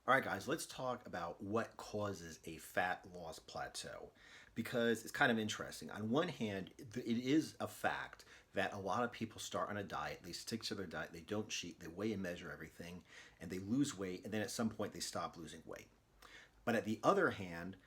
All right, guys, let's talk about what causes a fat loss plateau because it's kind of interesting. On one hand, it is a fact that a lot of people start on a diet, they stick to their diet, they don't cheat, they weigh and measure everything, and they lose weight, and then at some point they stop losing weight. But at the other hand,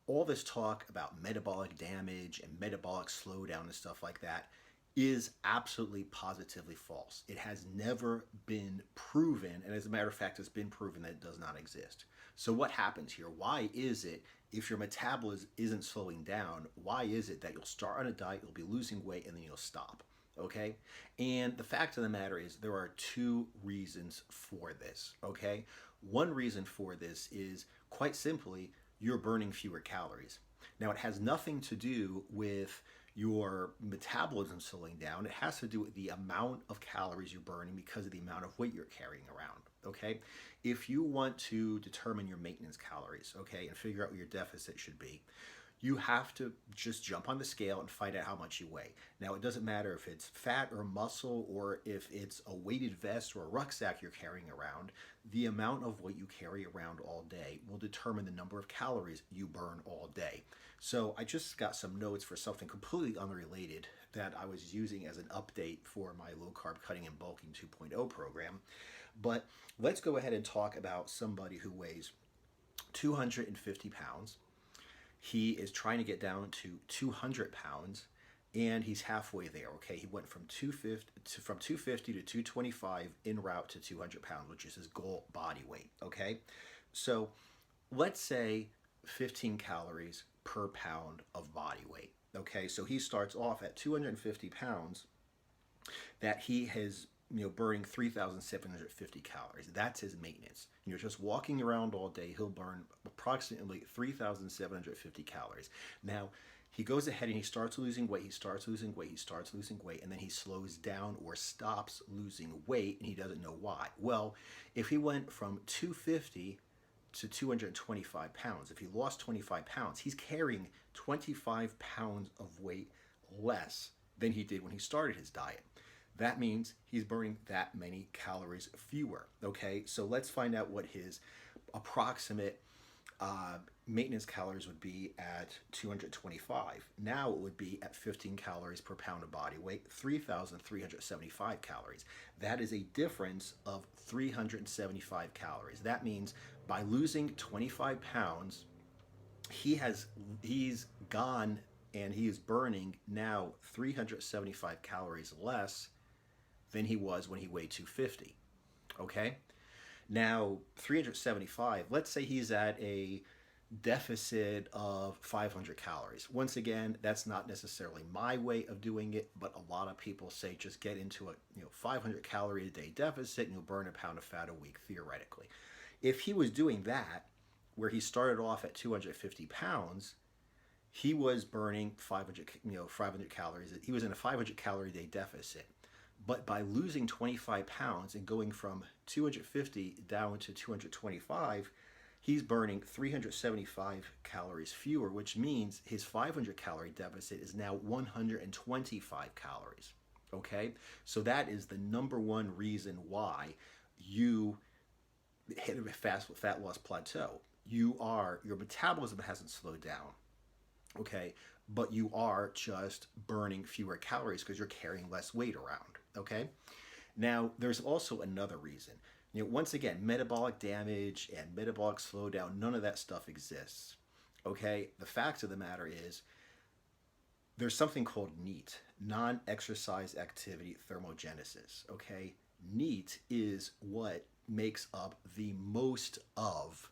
all this talk about metabolic damage and metabolic slowdown and stuff like that is absolutely positively false. It has never been proven, and as a matter of fact, it's been proven that it does not exist. So what happens here? Why is it if your metabolism isn't slowing down, why is it that you'll start on a diet, you'll be losing weight, and then you'll stop? Okay? And the fact of the matter is there are two reasons for this, okay? One reason for this is quite simply you're burning fewer calories. Now, it has nothing to do with your metabolism slowing down. It has to do with the amount of calories you're burning because of the amount of weight you're carrying around. Okay? If you want to determine your maintenance calories, okay, and figure out what your deficit should be, you have to just jump on the scale and find out how much you weigh. Now, it doesn't matter if it's fat or muscle or if it's a weighted vest or a rucksack you're carrying around, the amount of weight you carry around all day will determine the number of calories you burn all day. So, I just got some notes for something completely unrelated that I was using as an update for my low carb cutting and bulking 2.0 program. But let's go ahead and talk about somebody who weighs 250 pounds. He is trying to get down to 200 pounds and he's halfway there. Okay, he went from 250 to 225 en route to 200 pounds, which is his goal body weight. Okay, so let's say 15 calories per pound of body weight. Okay, so he starts off at 250 pounds that he has burning 3,750 calories. That's his maintenance. Just walking around all day, he'll burn approximately 3,750 calories. Now, he goes ahead and he starts losing weight, he starts losing weight, he starts losing weight, and then he slows down or stops losing weight and he doesn't know why. Well, if he went from 250 to 225 pounds, if he lost 25 pounds, he's carrying 25 pounds of weight less than he did when he started his diet. That means he's burning that many calories fewer. Okay, so let's find out what his approximate maintenance calories would be at 225. Now it would be at 15 calories per pound of body weight, 3,375 calories. That is a difference of 375 calories. That means by losing 25 pounds, he's gone and he is burning now 375 calories less than he was when he weighed 250. Okay? Now, 375, let's say he's at a deficit of 500 calories. Once again, that's not necessarily my way of doing it, but a lot of people say just get into a 500 calorie a day deficit and you'll burn a pound of fat a week theoretically. If he was doing that, where he started off at 250 pounds, he was burning 500 calories. He was in a 500 calorie a day deficit. But by losing 25 pounds and going from 250 down to 225, he's burning 375 calories fewer, which means his 500 calorie deficit is now 125 calories. Okay? So that is the number one reason why you hit a fat loss plateau. Your metabolism hasn't slowed down. Okay? But you are just burning fewer calories because you're carrying less weight around. Okay? Now, there's also another reason. Once again, metabolic damage and metabolic slowdown, none of that stuff exists. Okay? The fact of the matter is, there's something called NEAT, non-exercise activity thermogenesis. Okay? NEAT is what makes up the most of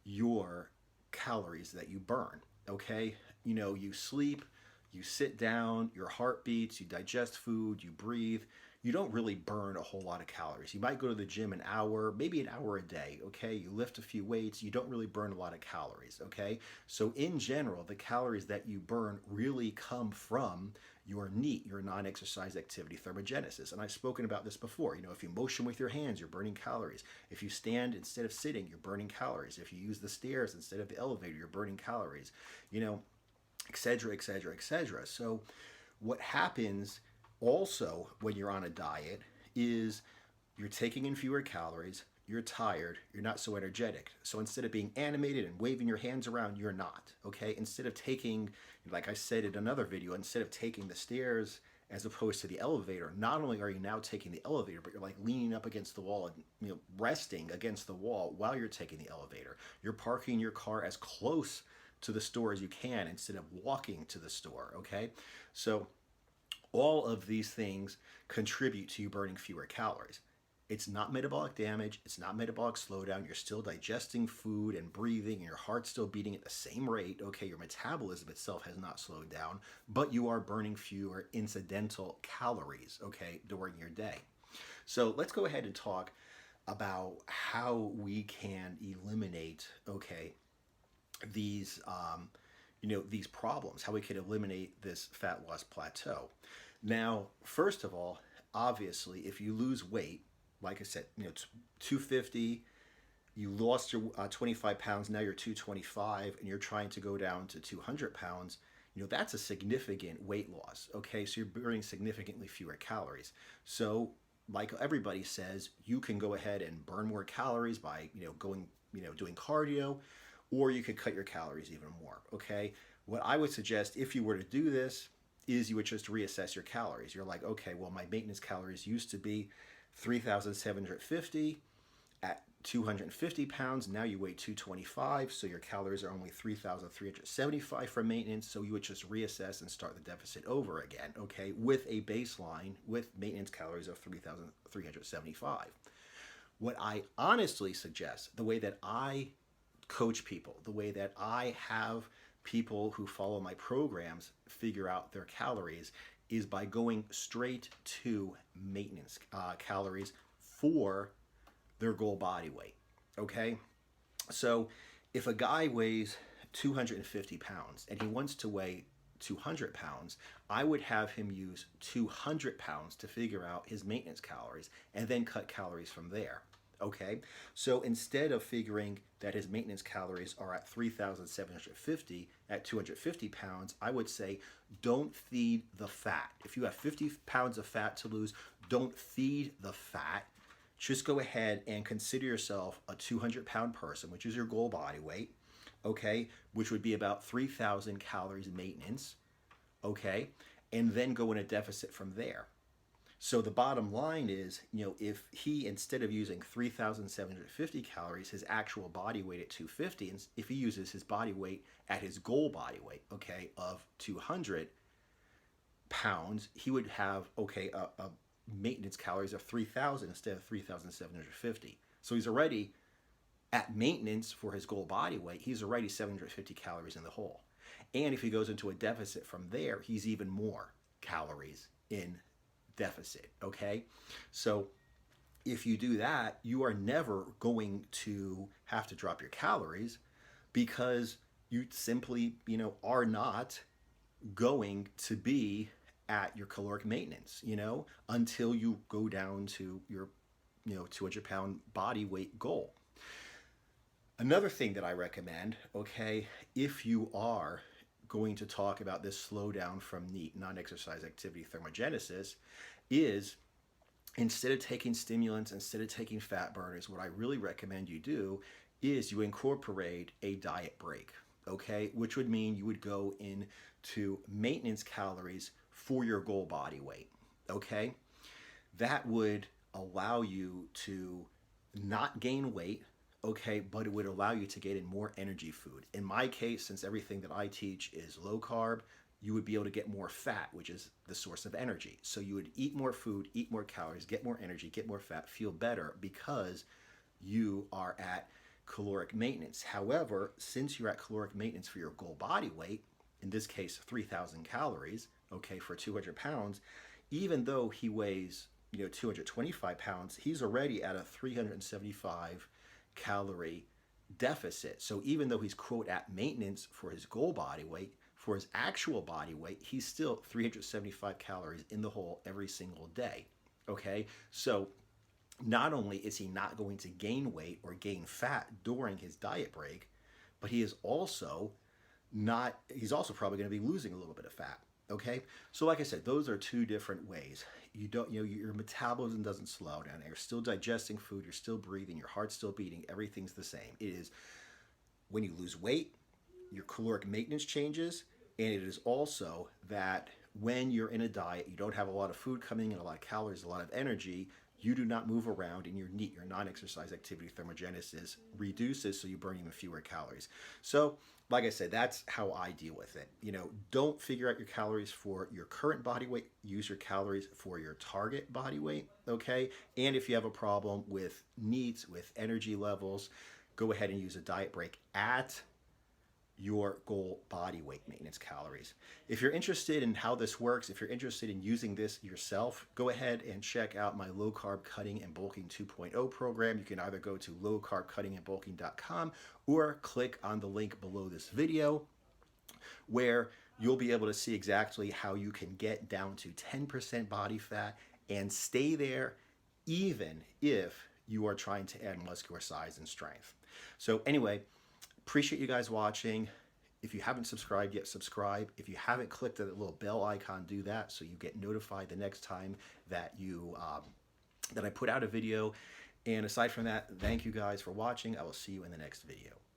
your calories that you burn. Okay? You sleep, you sit down, your heart beats, you digest food, you breathe. You don't really burn a whole lot of calories. You might go to the gym an hour, maybe an hour a day, okay? You lift a few weights, you don't really burn a lot of calories, okay? So in general, the calories that you burn really come from your NEAT, your non-exercise activity thermogenesis. And I've spoken about this before. If you motion with your hands, you're burning calories. If you stand instead of sitting, you're burning calories. If you use the stairs instead of the elevator, you're burning calories. Etc., etc., etc. So what happens also when you're on a diet is you're taking in fewer calories, you're tired, you're not so energetic. So instead of being animated and waving your hands around, you're not, okay? Instead of taking, like I said in another video, instead of taking the stairs as opposed to the elevator, not only are you now taking the elevator, but you're like leaning up against the wall and resting against the wall while you're taking the elevator. You're parking your car as close to the store as you can instead of walking to the store, okay? So all of these things contribute to you burning fewer calories. It's not metabolic damage. It's not metabolic slowdown. You're still digesting food and breathing, and your heart's still beating at the same rate. Okay, your metabolism itself has not slowed down, but you are burning fewer incidental calories, okay, during your day. So let's go ahead and talk about how we can eliminate, okay, these these problems, how we could eliminate this fat loss plateau. Now, first of all, obviously, if you lose weight, like I said, 250, you lost your 25 pounds, now you're 225, and you're trying to go down to 200 pounds, that's a significant weight loss, okay? So you're burning significantly fewer calories. So like everybody says, you can go ahead and burn more calories by, doing cardio, or you could cut your calories even more, okay? What I would suggest if you were to do this is you would just reassess your calories. You're like, okay, well, my maintenance calories used to be 3,750 at 250 pounds. Now you weigh 225, so your calories are only 3,375 for maintenance. So you would just reassess and start the deficit over again, okay, with a baseline with maintenance calories of 3,375. What I honestly suggest, the way that I coach people, the way that I have people who follow my programs figure out their calories, is by going straight to maintenance calories for their goal body weight, okay? So if a guy weighs 250 pounds and he wants to weigh 200 pounds, I would have him use 200 pounds to figure out his maintenance calories and then cut calories from there. Okay, so instead of figuring that his maintenance calories are at 3,750 at 250 pounds, I would say don't feed the fat. If you have 50 pounds of fat to lose, don't feed the fat. Just go ahead and consider yourself a 200-pound person, which is your goal body weight, okay, which would be about 3,000 calories maintenance, okay, and then go in a deficit from there. So the bottom line is, if he, instead of using 3,750 calories, his actual body weight at 250, and if he uses his body weight at his goal body weight, okay, of 200 pounds, he would have, okay, a maintenance calories of 3,000 instead of 3,750. So he's already at maintenance for his goal body weight. He's already 750 calories in the hole. And if he goes into a deficit from there, he's even more calories in deficit, okay? So if you do that, you are never going to have to drop your calories because you simply, are not going to be at your caloric maintenance, until you go down to your, 200-pound body weight goal. Another thing that I recommend, okay, if you are going to talk about this slowdown from NEAT, non-exercise activity thermogenesis, is instead of taking stimulants, instead of taking fat burners, what I really recommend you do is you incorporate a diet break, okay? Which would mean you would go into maintenance calories for your goal body weight, okay? That would allow you to not gain weight, okay, but it would allow you to get in more energy food. In my case, since everything that I teach is low carb, you would be able to get more fat, which is the source of energy. So you would eat more food, eat more calories, get more energy, get more fat, feel better because you are at caloric maintenance. However, since you're at caloric maintenance for your goal body weight, in this case 3,000 calories, okay, for 200 pounds, even though he weighs 225 pounds, he's already at a 375 calorie deficit. So even though he's, quote, at maintenance for his goal body weight, for his actual body weight, he's still 375 calories in the hole every single day, okay? So not only is he not going to gain weight or gain fat during his diet break, but he's also probably going to be losing a little bit of fat, Okay, so like I said, those are two different ways. You don't, your metabolism doesn't slow down. You're still digesting food. You're still breathing. Your heart's still beating. Everything's the same. It is when you lose weight, your caloric maintenance changes, and it is also that when you're in a diet, you don't have a lot of food coming in, a lot of calories, a lot of energy. You do not move around, and your NEAT, your non-exercise activity thermogenesis, reduces, so you burn even fewer calories. So, like I said, that's how I deal with it. Don't figure out your calories for your current body weight. Use your calories for your target body weight, okay? And if you have a problem with NEATs, with energy levels, go ahead and use a diet break at your goal body weight maintenance calories. If you're interested in how this works, if you're interested in using this yourself, go ahead and check out my low carb cutting and bulking 2.0 program. You can either go to lowcarbcuttingandbulking.com or click on the link below this video, where you'll be able to see exactly how you can get down to 10% body fat and stay there even if you are trying to add muscular size and strength. So anyway, appreciate you guys watching. If you haven't subscribed yet, subscribe. If you haven't clicked that little bell icon, do that so you get notified the next time that that I put out a video. And aside from that, thank you guys for watching. I will see you in the next video.